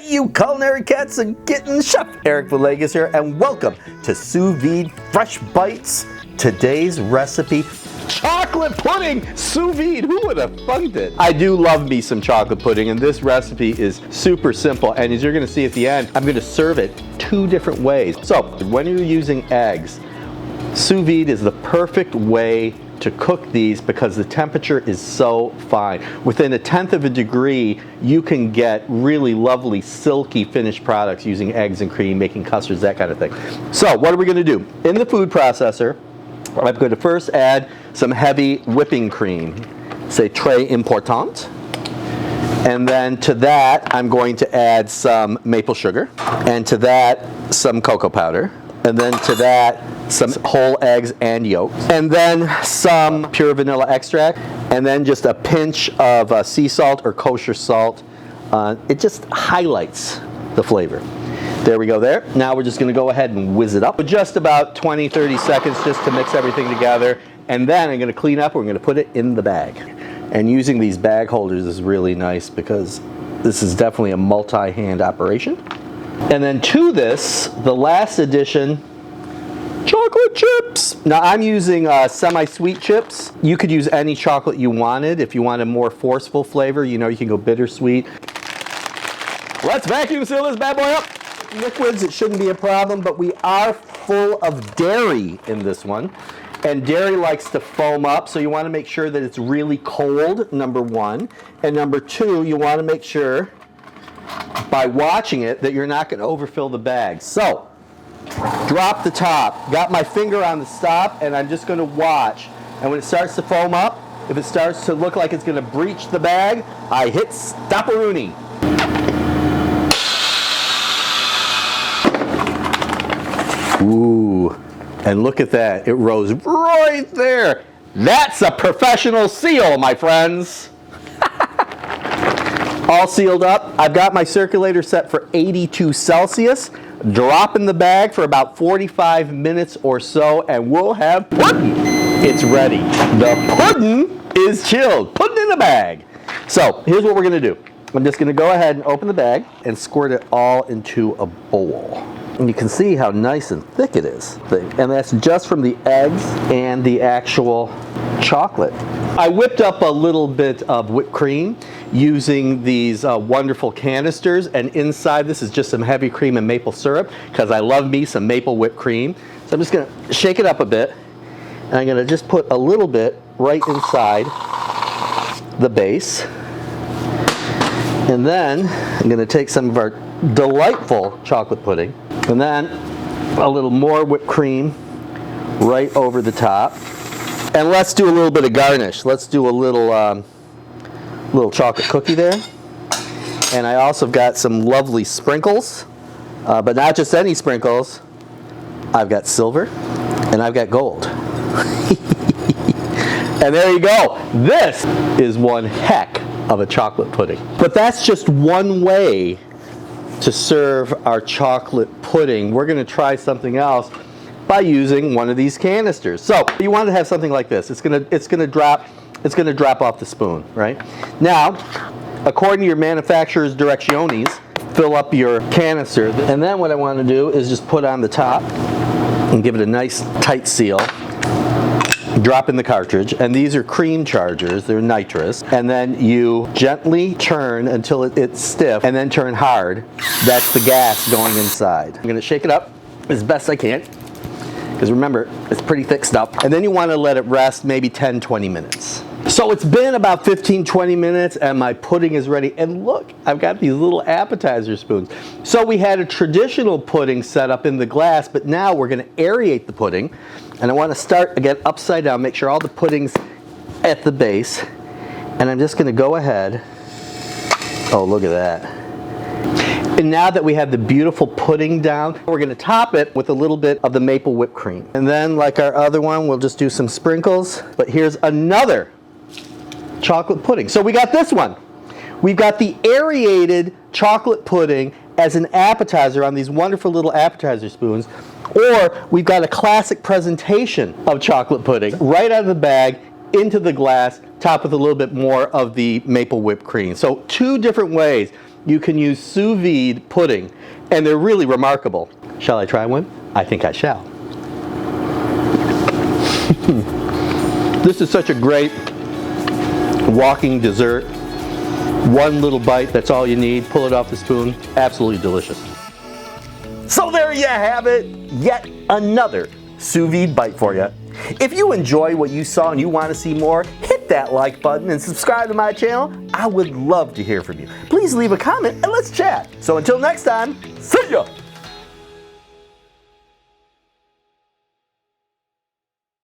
you culinary cats and kittens, Chef Eric Villegas here, and welcome to Sous Vide Fresh Bites. Today's recipe, chocolate pudding sous vide. Who would have thunked it? I do love me some chocolate pudding, and this recipe is super simple. And as you're gonna see at the end, I'm gonna serve it two different ways. So when you're using eggs, sous vide is the perfect way to cook these because the temperature is so fine. Within 1/10 of a degree, you can get really lovely, silky finished products using eggs and cream, making custards, that kind of thing. So what are we gonna do? In the food processor, I'm going to first add some heavy whipping cream, say très important. And then to that, I'm going to add some maple sugar. And to that, some cocoa powder. And then to that, some whole eggs and yolks. And then some pure vanilla extract. And then just a pinch of sea salt or kosher salt. It just highlights the flavor. There we go there. Now we're just gonna go ahead and whiz it up. Just about 20-30 seconds just to mix everything together. And then I'm gonna clean up, we're gonna put it in the bag. And using these bag holders is really nice because this is definitely a multi-hand operation. And then to this, the last addition, chocolate chips. Now I'm using semi-sweet chips. You could use any chocolate you wanted. If you want a more forceful flavor, you know, you can go bittersweet. Let's vacuum seal this bad boy up. Liquids, it shouldn't be a problem, but we are full of dairy in this one. And dairy likes to foam up, so you want to make sure that it's really cold, number one. And number two, you want to make sure, by watching it, that you're not going to overfill the bag. So, drop the top. Got my finger on the stop, and I'm just going to watch. And when it starts to foam up, if it starts to look like it's going to breach the bag, I hit stop-a-rooney. Ooh, and look at that. It rose right there. That's a professional seal, my friends. All sealed up. I've got my circulator set for 82 Celsius. Drop in the bag for about 45 minutes or so, and we'll have pudding. It's ready. The pudding is chilled. Pudding in the bag. So here's what we're going to do. I'm just going to go ahead and open the bag and squirt it all into a bowl. And you can see how nice and thick it is. And that's just from the eggs and the actual chocolate. I whipped up a little bit of whipped cream using these wonderful canisters. And inside this is just some heavy cream and maple syrup because I love me some maple whipped cream. So I'm just going to shake it up a bit. And I'm going to just put a little bit right inside the base. And then I'm going to take some of our delightful chocolate pudding. And then a little more whipped cream right over the top. And let's do a little bit of garnish. Let's do a little chocolate cookie there. And I also got some lovely sprinkles, but not just any sprinkles. I've got silver and I've got gold. And there you go. This is one heck of a chocolate pudding. But that's just one way to serve our chocolate pudding. We're going to try something else by using one of these canisters. So you want to have something like this. It's going to drop off the spoon, right? Now, according to your manufacturer's directions, fill up your canister. And then what I want to do is just put on the top and give it a nice tight seal. Drop in the cartridge, and these are cream chargers, they're nitrous, and then you gently turn until it's stiff, and then turn hard. That's the gas going inside. I'm going to shake it up as best I can, because remember, it's pretty thick stuff, and then you want to let it rest maybe 10-20 minutes. So it's been about 15-20 minutes, and my pudding is ready, and look, I've got these little appetizer spoons. So we had a traditional pudding set up in the glass, but now we're going to aerate the pudding. And I want to start again upside down, make sure all the pudding's at the base. And I'm just going to go ahead. Oh, look at that. And now that we have the beautiful pudding down, we're going to top it with a little bit of the maple whipped cream. And then, like our other one, we'll just do some sprinkles. But here's another chocolate pudding. So we got this one. We've got the aerated chocolate pudding as an appetizer on these wonderful little appetizer spoons. Or we've got a classic presentation of chocolate pudding right out of the bag into the glass, topped with a little bit more of the maple whipped cream. So two different ways. you can use sous vide pudding, and they're really remarkable. Shall I try one? I think I shall. This is such a great walking dessert. One little bite, that's all you need. Pull it off the spoon. Absolutely delicious. So there you have it. Yet another sous vide bite for you. If you enjoy what you saw and you want to see more, hit that like button and subscribe to my channel. I would love to hear from you. Please leave a comment and let's chat. So until next time, see ya!